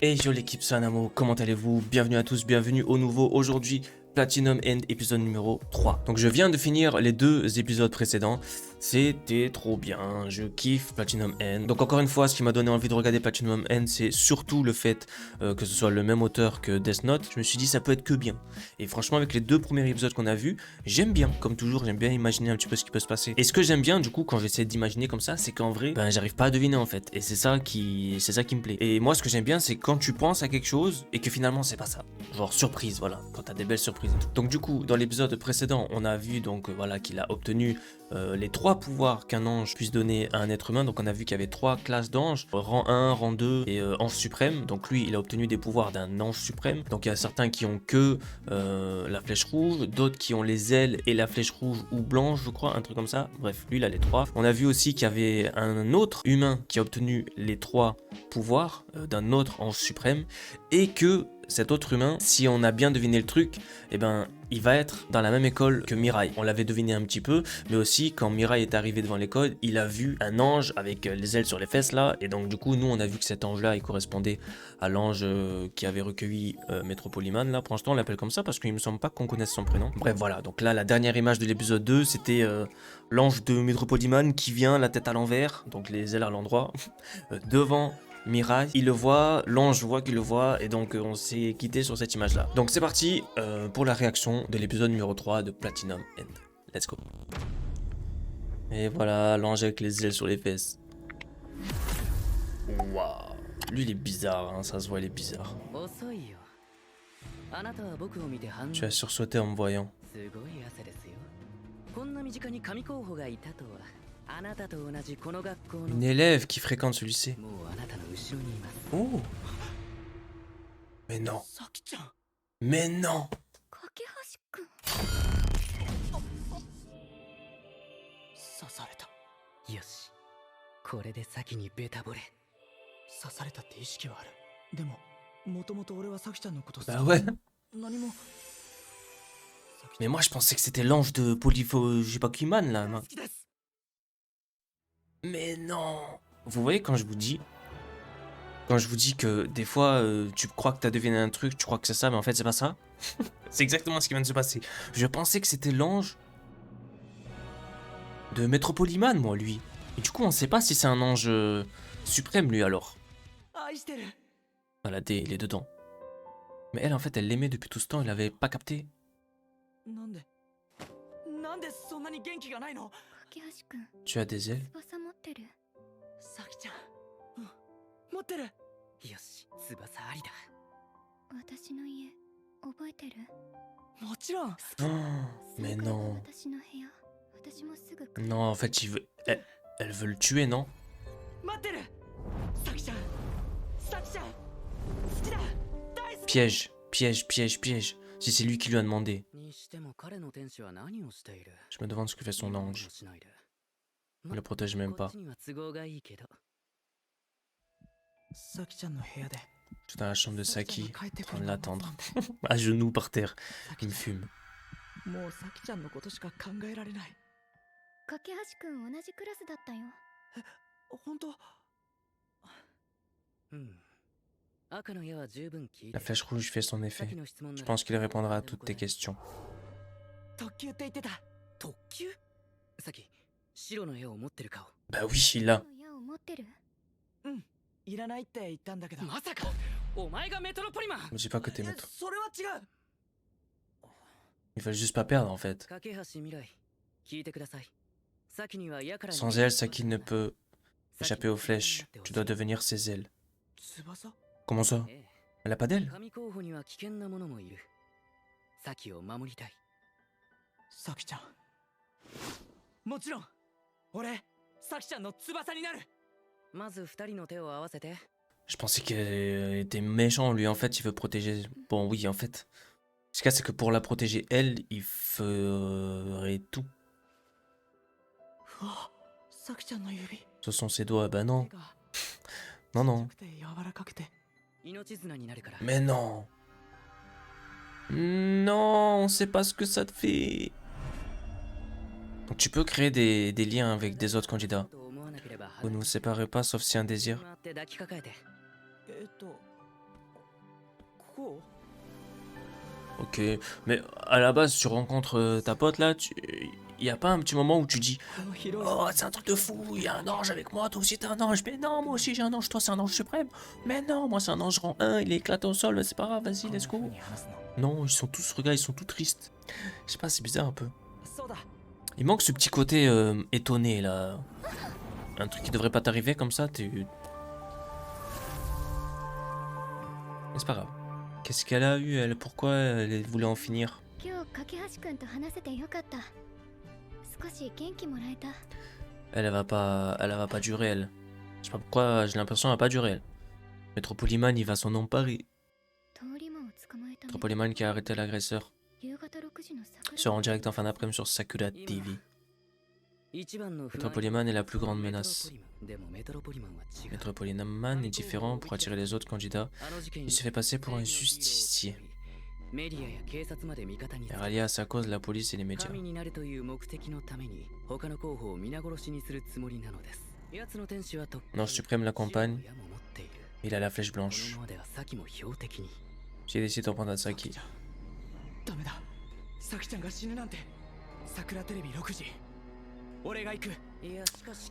Hey yo l'équipe Sanamo, comment allez-vous? Bienvenue à tous, bienvenue au nouveau aujourd'hui Platinum End épisode numéro 3. Donc je viens de finir les deux épisodes précédents, c'était trop bien, je kiffe Platinum End. Donc encore une fois, ce qui m'a donné envie de regarder Platinum End, c'est surtout le fait que ce soit le même auteur que Death Note. Je me suis dit ça peut être que bien. Et franchement avec les deux premiers épisodes qu'on a vus, j'aime bien, comme toujours, j'aime bien imaginer un petit peu ce qui peut se passer. Et ce que j'aime bien du coup quand j'essaie d'imaginer comme ça, c'est qu'en vrai, ben j'arrive pas à deviner en fait. Et c'est ça qui me plaît. Et moi ce que j'aime bien, c'est quand tu penses à quelque chose et que finalement c'est pas ça. Genre surprise, voilà, quand t'as des belles surprises et tout. Donc du coup, dans l'épisode précédent, on a vu donc voilà qu'il a obtenu les trois pouvoirs qu'un ange puisse donner à un être humain. Donc on a vu qu'il y avait trois classes d'anges, rang 1, rang 2 et ange suprême. Donc lui, il a obtenu des pouvoirs d'un ange suprême. Donc il y a certains qui ont que la flèche rouge, d'autres qui ont les ailes et la flèche rouge ou blanche, je crois, un truc comme ça. Bref, lui, il a les trois. On a vu aussi qu'il y avait un autre humain qui a obtenu les trois pouvoirs d'un autre ange suprême et que cet autre humain, si on a bien deviné le truc, eh ben, il va être dans la même école que Mirai. On l'avait deviné un petit peu, mais aussi quand Mirai est arrivé devant l'école, il a vu un ange avec les ailes sur les fesses là, et donc du coup, nous on a vu que cet ange-là, il correspondait à l'ange qui avait recueilli Metropoliman là. Pour l'instant, on l'appelle comme ça parce qu'il me semble pas qu'on connaisse son prénom. Bref, voilà. Donc là, la dernière image de l'épisode 2, c'était l'ange de Metropoliman qui vient la tête à l'envers, donc les ailes à l'endroit, devant Mirai, il le voit, l'ange voit qu'il le voit, et donc on s'est quitté sur cette image-là. Donc c'est parti pour la réaction de l'épisode numéro 3 de Platinum End. Let's go. Et voilà, l'ange avec les ailes sur les fesses. Waouh. Lui, il est bizarre, hein, ça se voit, il est bizarre. Tu as sursauté en me voyant. Une élève qui fréquente ce lycée. Oh. Mais non. Mais non. Bah ouais. Mais moi je pensais que c'était l'ange de Polypho, je sais pas qui man là. Mais non. Vous voyez quand je vous dis que des fois tu crois que t'as deviné un truc, tu crois que c'est ça, mais en fait c'est pas ça. C'est exactement ce qui vient de se passer. Je pensais que c'était l'ange de Metropoliman, moi, lui. Et du coup, on sait pas si c'est un ange suprême, lui, alors. Ah, la D, il est dedans. Mais elle, en fait, elle l'aimait depuis tout ce temps, elle avait pas capté. Tu as des ailes? Oh, mais non. Non, en fait, elle veut le tuer, non? Piège, piège, piège, piège. Si c'est lui qui lui a demandé. Je me demande ce que fait son ange. Il le protège même pas. Je suis dans la chambre de Saki, en train de l'attendre. À genoux par terre. Il me fume. La flèche rouge fait son effet. Je pense qu'il répondra à toutes tes questions. Bah oui, il l'a. Me dis pas que t'es métro. Ils veulent juste pas perdre en fait. Sans elle, Saki ne peut échapper aux flèches. Tu dois devenir ses ailes. Comment ça? Elle a pas d'aile? Je pensais qu'elle était méchant, lui en fait il veut protéger... Bon oui en fait. Ce cas c'est que pour la protéger elle, il ferait tout. Ce sont ses doigts, bah non. Non non. Mais non. Non, on sait pas ce que ça te fait. Donc tu peux créer des liens avec des autres candidats. Vous ne vous séparez pas sauf si un désir. Ok, mais à la base, tu rencontres ta pote là, y a pas un petit moment où tu dis oh, c'est un truc de fou, il y a un ange avec moi, toi aussi t'es un ange. Mais non, moi aussi j'ai un ange, toi c'est un ange suprême. Mais non, moi c'est un ange rang 1, il est éclaté au sol, c'est pas grave, vas-y, let's go. Non, ils sont tous, regarde, ils sont tout tristes. Je sais pas, c'est bizarre un peu. Il manque ce petit côté étonné là. Un truc qui devrait pas t'arriver comme ça, Mais c'est pas grave. Qu'est-ce qu'elle a eu, elle? Pourquoi elle voulait en finir? Elle va pas durer, elle. Je sais pas pourquoi, j'ai l'impression qu'elle va pas durer, elle. Métropoliman, il va s'en emparer. Métropoliman qui a arrêté l'agresseur. Sera en direct en fin d'après-midi sur Sakura TV. Métropoliman est la plus grande menace. Métropoliman est différent pour attirer les autres candidats. Il se fait passer pour un justicier. Il rallie à sa cause la police et les médias. L'ange suprême l'accompagne. Il a la flèche blanche. J'ai décidé d'en prendre à Saki.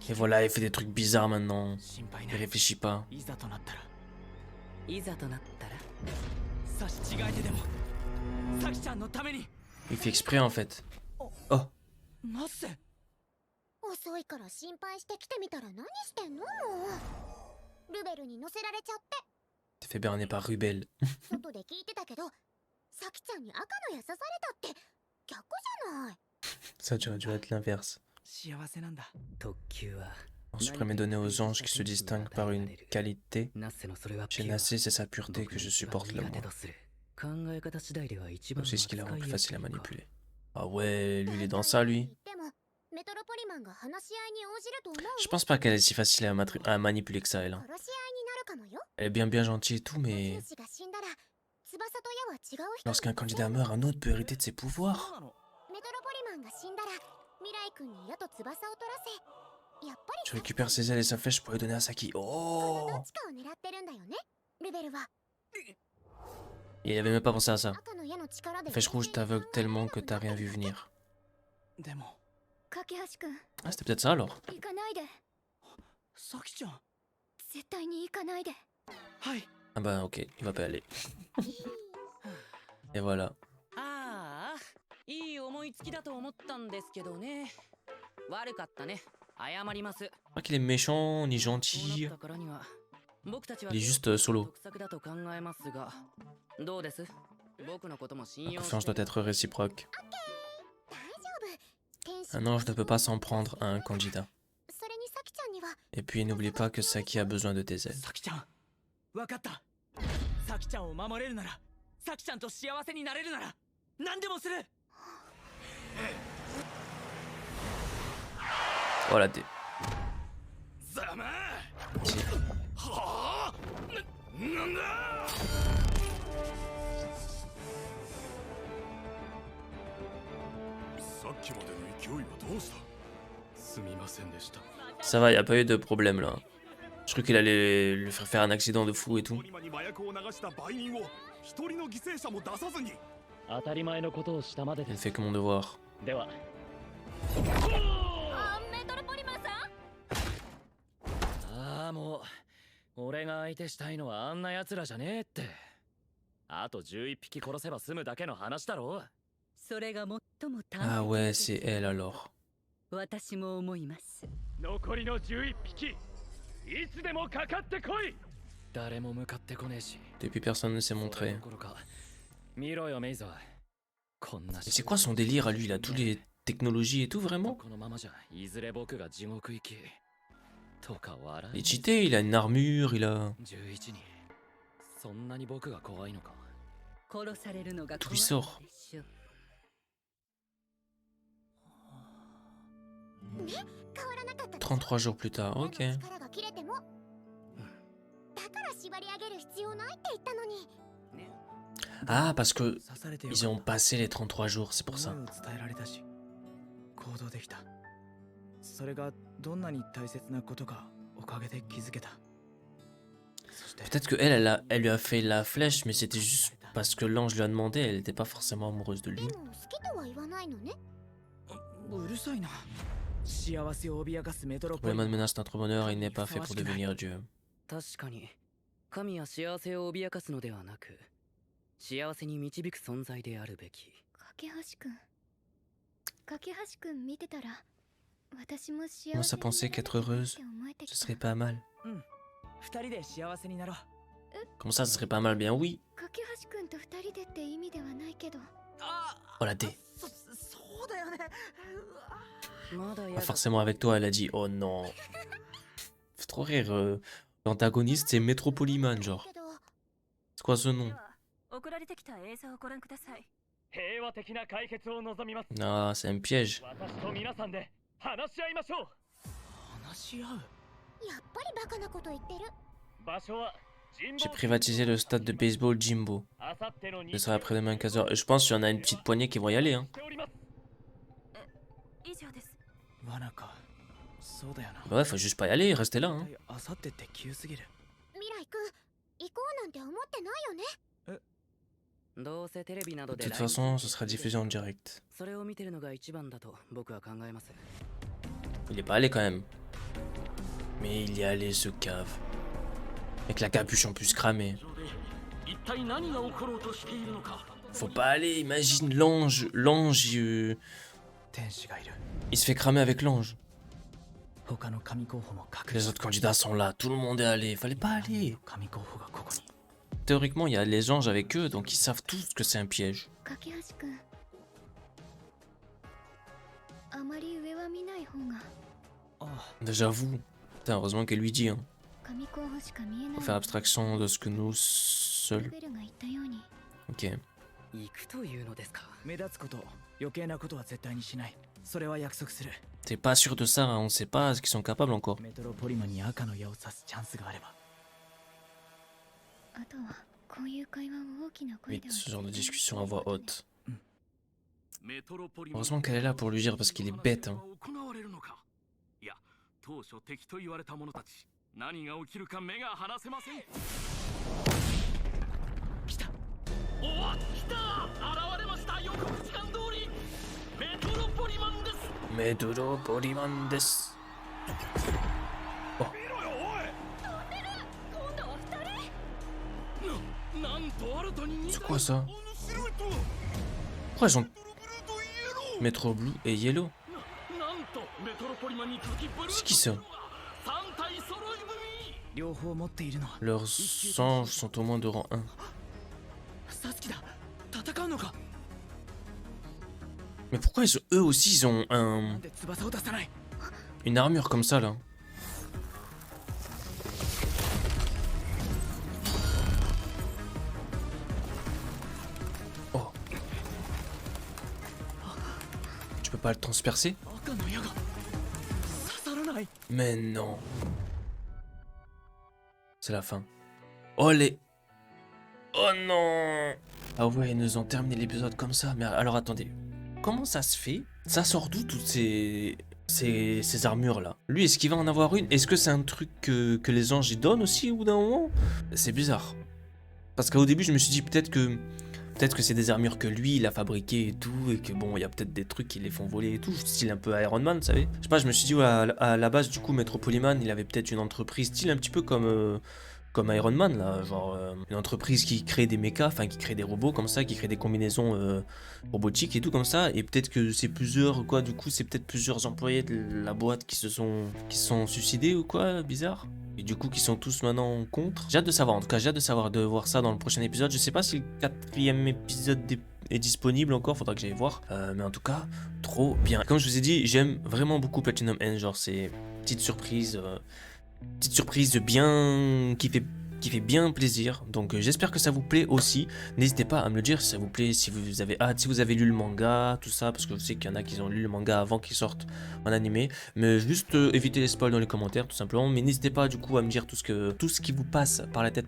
Et voilà, il fait des trucs bizarres maintenant. Il réfléchit pas. Il fait exprès en fait. Oh. T'es fait berner par Rubel. Ça, tu aurais dû être l'inverse. En suprême est donné aux anges qui se distinguent par une qualité. Chez Nassé, c'est sa pureté que je supporte le moins. C'est ce qui la rend plus facile à manipuler. Ah ouais, lui il est dans ça, lui. Je pense pas qu'elle est si facile à manipuler que ça, elle. Hein. Elle est bien gentille et tout, mais... Lorsqu'un candidat meurt, un autre peut hériter de ses pouvoirs. Tu récupères ses ailes et sa flèche pour les donner à Saki. Oh! Il avait même pas pensé à ça. La flèche rouge t'aveugle tellement que t'as rien vu venir. Ah, c'était peut-être ça alors. Ah bah ok, il va pas y aller. Et voilà. Je crois qu'il est méchant ni gentil. Il est juste solo. La confiance doit être réciproque. Un ange ne peut pas s'en prendre à un candidat. Et puis n'oublie pas que Saki a besoin de tes ailes. Voilà, t'es... Ça va, y a pas eu de problème là. Je crois qu'il allait lui faire un accident de fou et tout. Je ne fais que mon devoir. Ah ouais, c'est elle alors. Depuis personne ne s'est montré. Mais c'est quoi son délire à lui? Il a toutes les technologies et tout vraiment? Il est cheaté, il a une armure, il a... Tout lui sort. 33 jours plus tard, ok. Ah, parce que ils ont passé les 33 jours, c'est pour ça. Peut-être que elle lui a fait la flèche, mais c'était juste parce que l'ange lui a demandé, elle n'était pas forcément amoureuse de lui. でも好きとは言わないのね。うるさいな。幸せを脅かすメトロポ Polyman リマン。 menace notre bonheur et il n'est pas fait pour devenir Dieu. 確かに神は幸せを脅かすのではなく幸せに導く存在であるべき。架橋くん見てたら私も幸せ Commence à penser qu'être heureuse, って思えて ce きた。 serait pas mal. 二人で幸せになろう。 Comment ça, ce serait pas mal? Bien oui. 架橋くんと二人でって意味ではないけど。あ Oh la D. そうだよね。まだ Pas やだ。 forcément avec toi, elle a dit. Oh non. Fait trop rire. L'antagoniste, c'est Metropolyman, genre. けど C'est quoi ce nom? 送られてきた映像をご覧ください。平和的な解決を望みます。 Ah, c'est un piège. 私と皆さんで話し合いましょう。話し合う。やっぱりバカなこと言ってる。場所は神 J'ai 保 privatisé le stade de baseball Jimbo. あさっての Ce sera après-demain 15h. Je pense qu'il y en a une petite poignée qui vont y aller, hein. しております。以上です。罠か。そうだよな。 Bah ouais, faut juste pas y aller, restez là, hein. あさってって急すぎる。未来くん行こうなんて思ってないよね。どうせテレビなど De で toute façon, ce sera diffusé en direct. それを見てるのが一番だと僕は考えます。 Il est pas allé quand même. Mais il y est allé, ce cave. Avec la capuche en plus cramée. 一体何が起ころうとしているのか。 Faut pas aller, imagine l'ange. L'ange, 天使がいる。 il se fait cramer avec l'ange. 他の神候補も隠 Les し autres candidats sont là, tout le monde est allé. Fallait pas aller. 神候補がここに。 Théoriquement, il y a les anges avec eux, donc ils savent tous que c'est un piège. 架橋くんあまり上は見ない方が。あ Déjà vous. Putain, heureusement qu'elle lui dit, hein. 神候補しか見えない。 Faut faire abstraction de ce que nous seuls. ベルが言ったように。 Ok. 行くというのですか。目立つこと、余計なことは絶対にしない。それは約束する。 T'es pas sûr de ça, hein, on sait pas ce qu'ils sont capables encore. メトロポリマンに赤の矢を刺すチャンスがあれば。あとはこういう会話を大きな声 Vite, では ce genre de discussion à voix haute. メトロポリマン Heureusement qu'elle est là pour lui dire parce qu'il est bête, hein. 行われるのか。いや、当初敵と言われた者たち、何が起きるか目が離せません。来た。おわ、来た。現れました。予告時間通り。メトロポリマンです。 Metropolyman des. なんと新たに C'est quoi ça? Pourquoi ils ont Metro Blue et Yellow? なんとメトロポリマンに続きブルー C'est qui ça? 3体揃い踏み。両方持っているのは Leurs anges sont au moins de rang 1. サスキだ。戦うのか。 Mais pourquoi eux aussi ils ont なんで翼を出さない。 une armure comme ça là? Oh. Tu peux pas le transpercer? 赤の矢が刺さらない。 Mais non. C'est la fin. Oh les... Oh non. Ah ouais, ils nous ont terminé l'épisode comme ça. Mais alors attendez. Comment ça se fait? Ça sort d'où toutes ces armures là? Lui, est-ce qu'il va en avoir une? Est-ce que c'est un truc que les anges y donnent aussi au bout d'un moment? C'est bizarre. Parce qu'au début, je me suis dit peut-être que c'est des armures que lui, il a fabriquées et tout, et que bon, il y a peut-être des trucs qui les font voler et tout, style un peu Iron Man, vous savez. Je sais pas, je me suis dit, ouais, à la base, du coup, Metropolyman, il avait peut-être une entreprise, style un petit peu comme Iron Man, là, genre une entreprise qui crée des mechas, enfin qui crée des robots comme ça, qui crée des combinaisons robotiques et tout comme ça, et peut-être que c'est plusieurs, quoi, du coup, c'est peut-être plusieurs employés de la boîte qui se sont suicidés ou quoi, bizarre. Et du coup, qui sont tous maintenant contre. J'ai hâte de savoir, en tout cas, j'ai hâte de voir ça dans le prochain épisode. Je sais pas si le 4e épisode est disponible encore, faudra que j'aille voir. Mais en tout cas, trop bien. Comme je vous ai dit, j'aime vraiment beaucoup Platinum End, genre c'est petite surprise bien qui fait bien plaisir. Donc j'espère que ça vous plaît aussi. N'hésitez pas à me le dire si ça vous plaît, si vous avez hâte, si vous avez lu le manga, tout ça, parce que je sais qu'il y en a qui ont lu le manga avant qu'il sorte en animé. Mais juste évitez les spoils dans les commentaires tout simplement. Mais n'hésitez pas du coup à me dire tout ce qui vous passe par la tête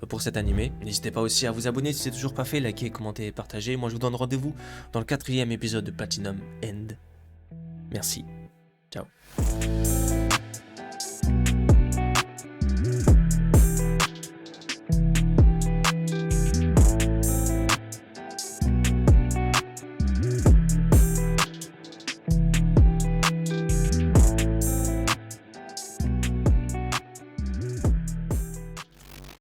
pour cet animé. N'hésitez pas aussi à vous abonner si c'est toujours pas fait, liker, commenter et partager. Moi je vous donne rendez-vous dans le 4e épisode de Platinum End. Merci. Ciao.